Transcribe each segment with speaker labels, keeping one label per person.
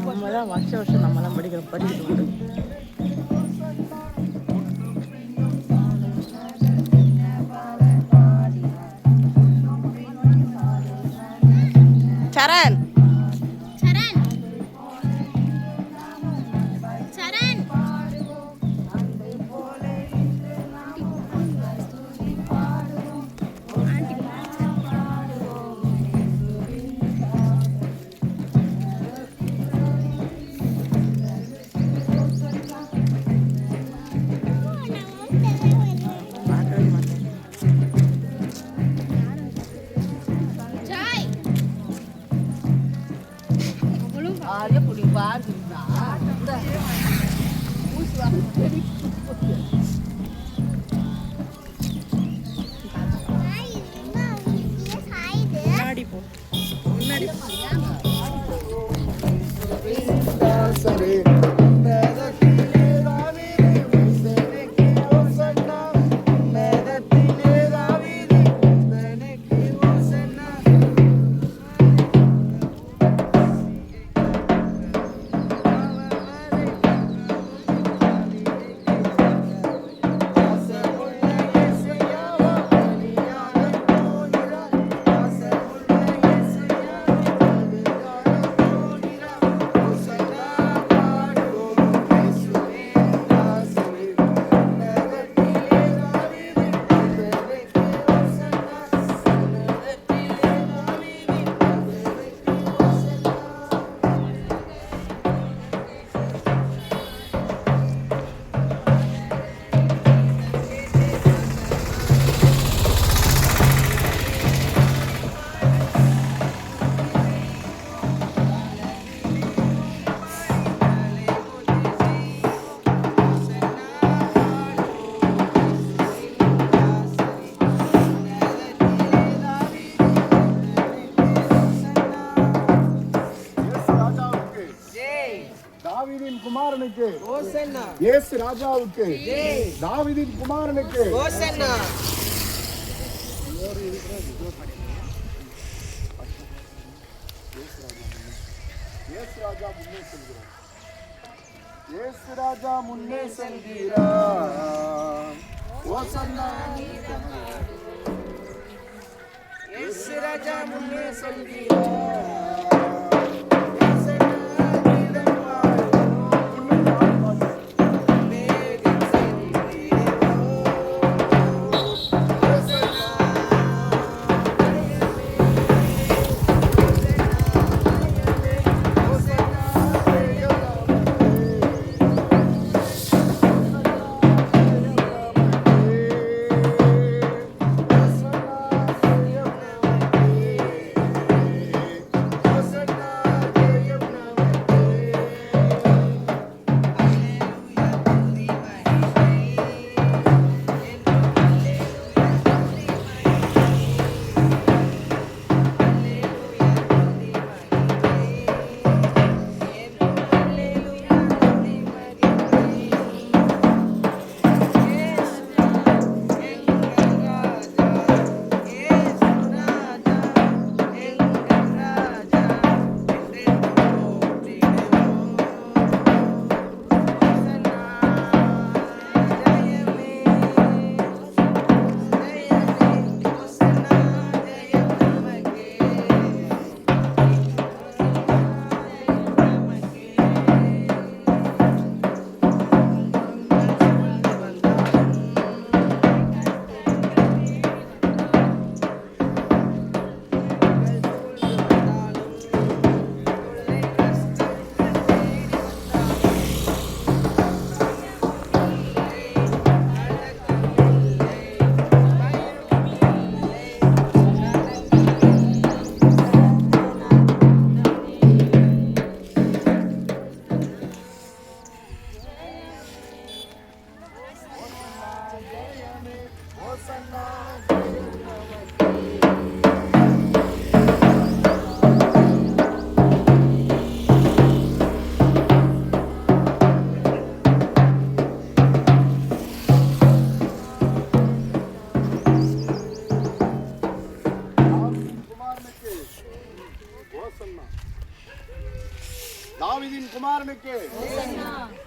Speaker 1: நம்மதான் வருஷம் நம்மளாம் படிக்கிட்டு சரண்
Speaker 2: குமாரனுக்கு ஹோசன்னா, இயேசு ராஜாவுக்கு தாவீதின் குமாரனுக்கு ஹோசன்னா. இயேசு ராஜா முன்னே செல்கிறார். இயேசு ராஜா முன்னே செல்கிறார். ஹோசன்னா. இயேசு ராஜா முன்னே செல்கிறார்.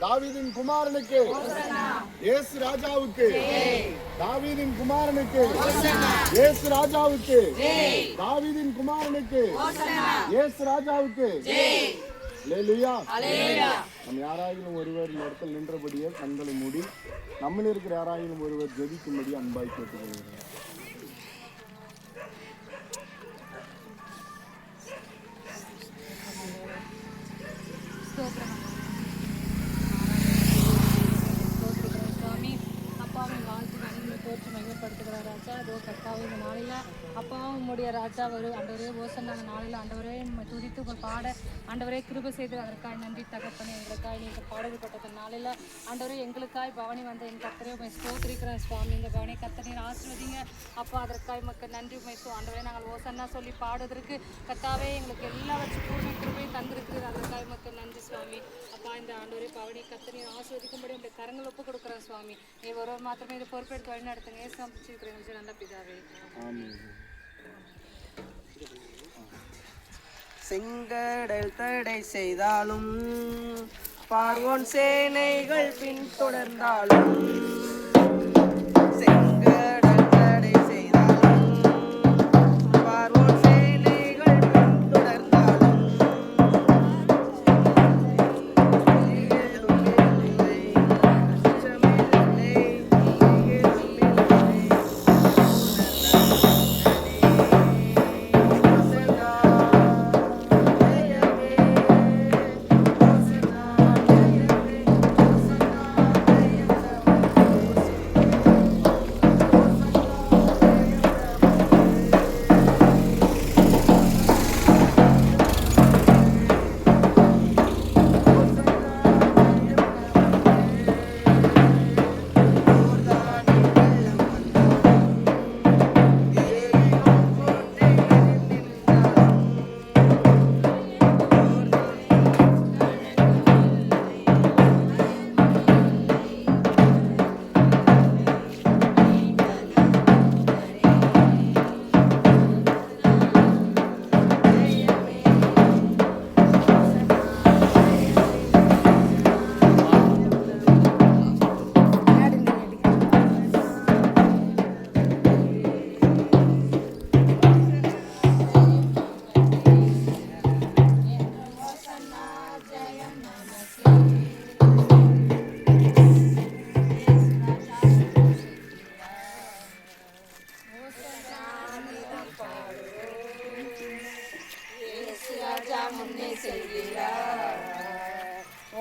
Speaker 2: தாவீதின் குமாரனுக்கு, இயேசு ராஜாவுக்கு, தாவீதின் குமாரனுக்கு, இயேசு ராஜாவுக்கு, தாவீதின் குமாரனுக்கு, இயேசு ராஜாவுக்கு. அல்லேலூயா. நம்ம யாராயிலும் ஒருவர் இந்த இடத்தில் நின்றபடியே கண்களை மூடி நம்மில் இருக்கிற யாராயிலும் ஒருவர் ஜெபிக்கும்படி அன்பாய் கேட்டுக்கொள்கிறேன்.
Speaker 3: இந்த நாளில் அப்பாவும் உம்முடைய ராஜா வரும் ஆண்டவரே ஓசன்னா நாளில் ஆண்டவரே துதித்து பாட ஆண்டவரே கிருபை செய்து அதற்காக நன்றி தகப்பனே. எங்களுக்காக நீங்கள் பாடல்பட்டது நாளில் ஆண்டவரே எங்களுக்காய் பவனி வந்த என் கத்தரே உண்மை ஸ்தோத்திரிக்கிறேன் சுவாமி. இந்த பவனி கத்தனை ஆசிர்வதிங்க அப்பா. அதற்காக மக்கள் நன்றி உண்மை ஆண்டவரே நாங்கள் ஓசன்னா சொல்லி பாடுவதற்கு கத்தாவே எங்களுக்கு எல்லாவற்றும் பூர்ண கிருபை தந்திருக்கிறது. அதற்காக மக்கள் நன்றி சுவாமி. அப்பா இந்த ஆண்டவரே பவனி கத்தனை ஆசிர்வதிக்கும்படி உங்களுடைய கரங்கள் ஒப்பு கொடுக்குறேன் சுவாமி. நீ ஒருவர் மாத்திரமே இதை பொறுப்பெடுத்து வழி நடத்துங்க. ஏசாமிச்சிருக்கிறேன் நல்ல பிதாவே.
Speaker 2: செங்கடல் தடை செய்தாலும் பார்வோன் சேனைகள் பின்தொடர்ந்தாலும், செங்கடல் தடை செய்தாலும் பார்வோன் சேனைகள் பின்தொடர்ந்தாலும்,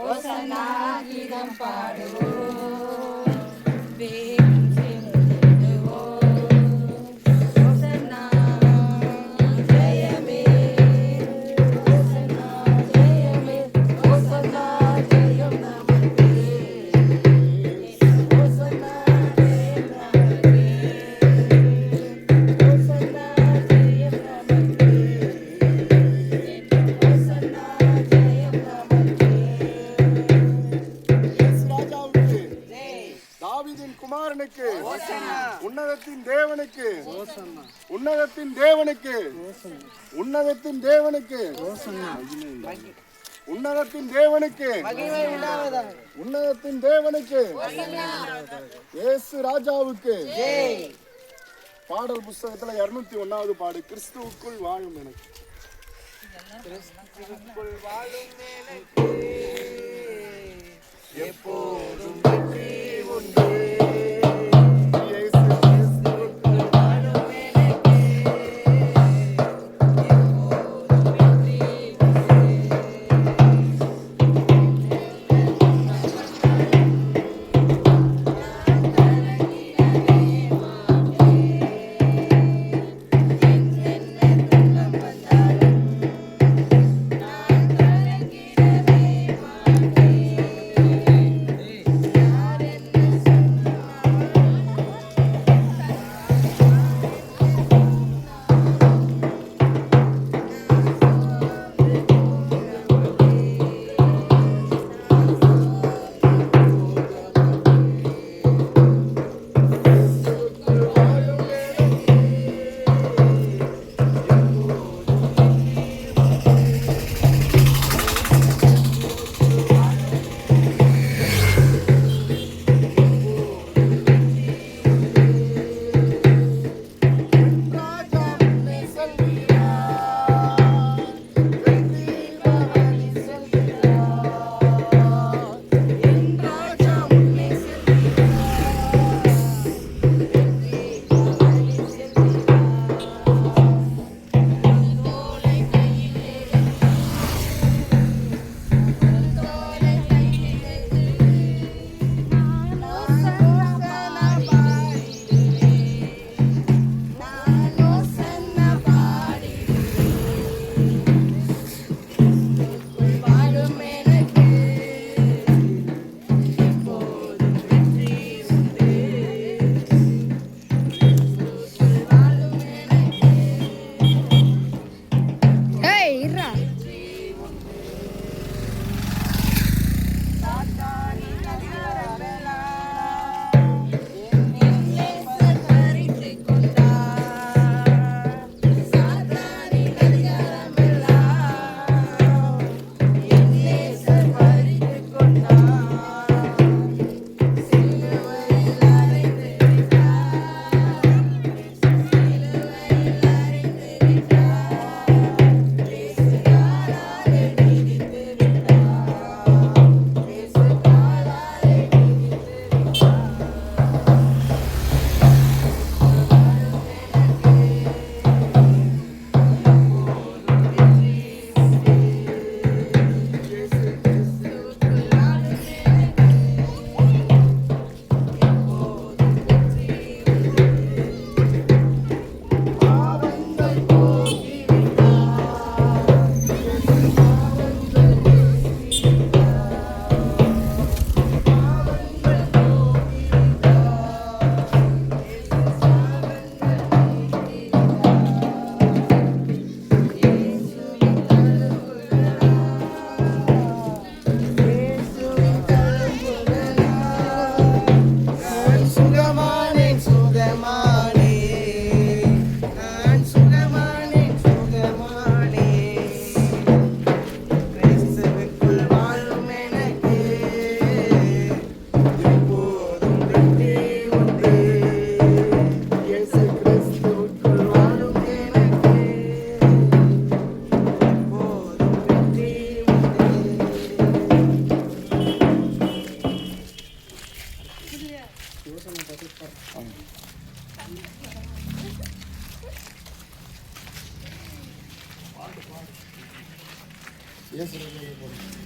Speaker 3: ஓசன்னா கீதம் பாடுவோம்.
Speaker 2: குமாரனுக்கு, உன்னதத்தின் தேவனுக்கு, உன்னதத்தின் தேவனுக்கு, உன்னதத்தின் தேவனுக்கு, உன்னதத்தின் தேவனுக்கு, உன்னதத்தின் தேவனுக்கு, இயேசு ராஜாவுக்கு. பாடல் புஸ்தகத்துல 201வது பாடு, கிறிஸ்துவுக்குள் வாழும் எனக்கு. கிறிஸ்துவுக்குள் வாழும் எனக்கு எப்போதும் வெற்றி உண்டு.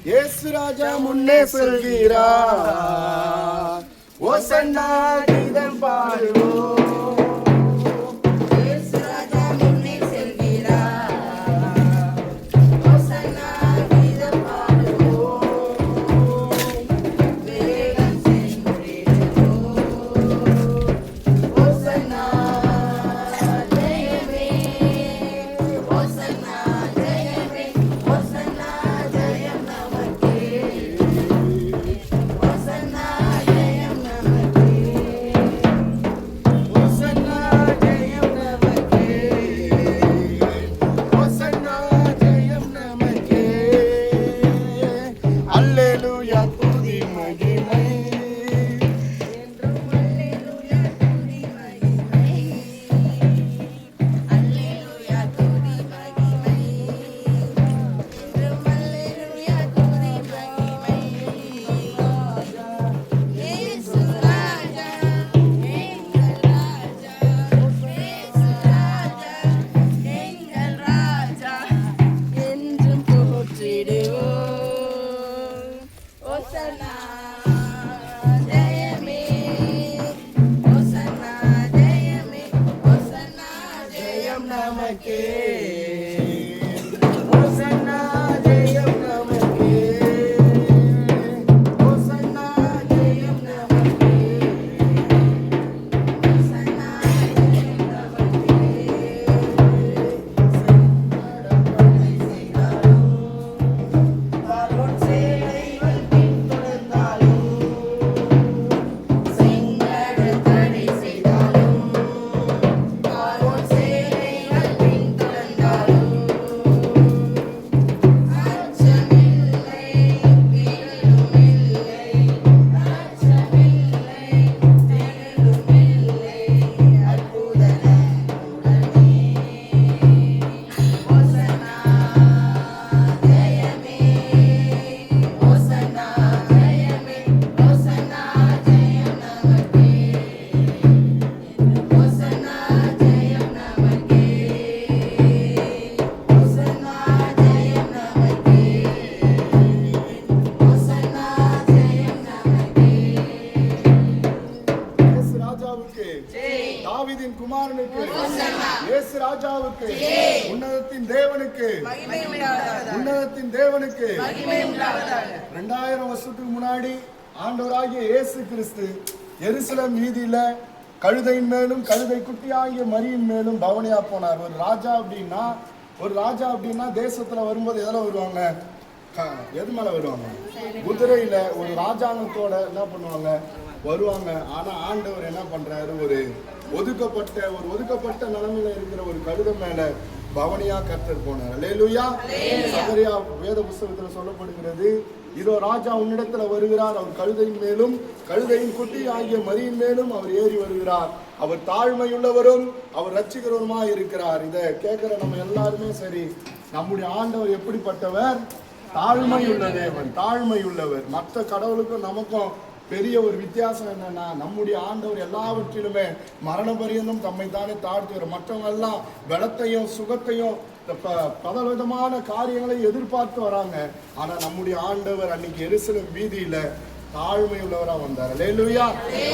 Speaker 2: இயேசு ராஜா முன்னே செல்கிறார், ஓசன்னா கீதம் பாடுவோம். தாவீதின் குமாரனுக்கு, இயேசு ராஜாவுக்கு, உன்னதத்தின் தேவனுக்கு, உன்னதத்தின் தேவனுக்கு 2000 வருஷத்துக்கு முன்னாடி ஆண்டவராகிய இயேசு கிறிஸ்து எருசலேம் வீதியில கழுதையின் மேலும் கழுதை குட்டியாகிய மரியின் மேலும் பவனியா போனார். ஒரு ராஜா அப்படின்னா தேசத்துல வரும்போது எதில் வருவாங்க? எது மேல வருவாங்க? குதிரையில ஒரு ராஜாங்கத்தோட என்ன பண்ணுவாங்க? வருவாங்க. ஆனா ஆண்டவர் என்ன பண்றாரு? ஒரு ஒதுக்கப்பட்ட நிலைமையில இருக்கிற ஒரு கழுதை மேல பவனியா கர்த்தர் போனார். அல்லேலூயா. சகரியா வேத புஸ்தகத்துல சொல்லப்படுகிறது, இதோ ராஜா உன்னிடத்துல வருகிறார், அவர் கழுதையின் மேலும் கழுதையின் குட்டி ஆகிய மரியின் மேலும் அவர் ஏறி வருகிறார். அவர் தாழ்மையுள்ளவரும் அவர் ரட்சிக்கிறவருமாய் இருக்கிறார். இதை கேட்கிற நம்ம எல்லாருமே சரி, நம்முடைய ஆண்டவர் எப்படிப்பட்டவர்? தாழ்மையுள்ள தேவன், தாழ்மையுள்ளவர். மற்ற கடவுளுக்கும் நமக்கும் பெரிய ஒரு வித்தியாசம் என்னன்னா, நம்முடைய ஆண்டவர் எல்லாவற்றிலுமே மரண பரியந்தம் தம்மை தானே தாழ்த்துவார். மற்றவங்க எல்லாம் பலத்தையும் சுகத்தையும் பலவிதமான காரியங்களை எதிர்பார்த்து வராங்க. ஆனா நம்முடைய ஆண்டவர் அன்னைக்கு எருசலேம் வீதியில தாழ்மை உள்ளவரா வந்தார். அல்லேலூயா.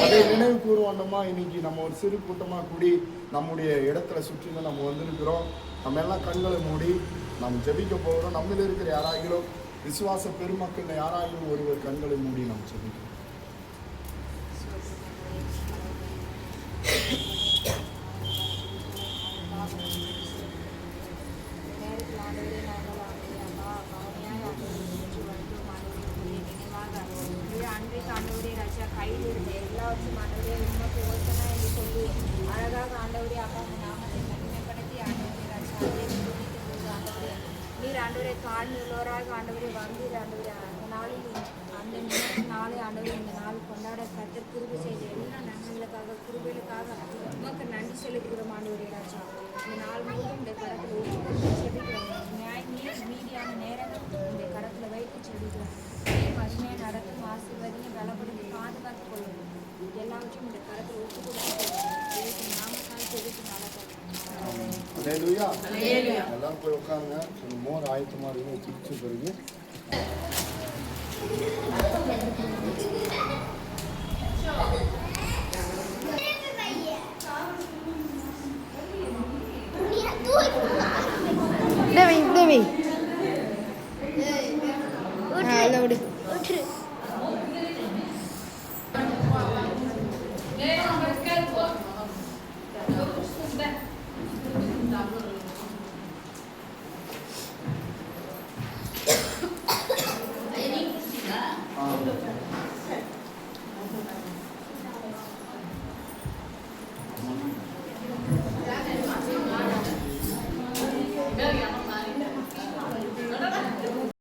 Speaker 2: அதை நினைவு கூறுவோம்மா. இன்னைக்கு நம்ம ஒரு சிறு கூட்டமா கூடி நம்முடைய இடத்துல சுற்றிலும் நம்ம வந்திருக்கிறோம். நம்ம எல்லாம் கண்களை மூடி நம்ம ஜெபிக்க போகிறோம். நம்மள இருக்கிற யாராகிலும் விசுவாச பெருமக்கள் யாராகிலும் ஒருவர் கண்களை மூடி நம்ம ஜெபிக்கிறோம்.
Speaker 4: கையில் இருந்த எல்லாவற்றும் ஆண்டவரே உண்மைக்கு ஓசனா என்று சொல்லி அழகாக ஆண்டவரே அப்பா நாமத்தை மகிமைப்படுத்தி ஆண்டவரே ராஜா ஆண்டவரே நீர் ஆண்டவரை தாழ்ந்துள்ளவராக ஆண்டவரை வந்தீர். ஆண்டவரே அந்த நாளில் அந்த நாளை ஆண்டவரை இந்த நாள் கொண்டாட கர்த்தர் கிருபை செய்த எல்லா நன்மைகளுக்காக கிருபைகளுக்காக உமக்கு நன்றி செலுத்துகிறோம். ஆண்டவரே ராஜா இந்த நாள் முழுவதும் இந்த கரத்தில் ஒப்புக்கொண்டு செலுத்துகிறோம். மீதியான நேரங்கள் இந்த கரத்தில் வைத்து செலுத்துகிறோம். மகிமையை நடக்கும் ஆசீர்வாதியும் பலப்படுத்தி பாதுகாத்துக் கொள்ளும். எல்லாவற்றையும் இந்த கரத்தில் ஒப்புக்கொடுத்து நாமத்தால் செலுத்தி நடக்கும்.
Speaker 2: அல்லேலூயா. எல்லாரும் போய் உட்காருங்க. கொஞ்சம் மோர் ஆயத்தமா இருக்கு. பிடிச்ச பிறகு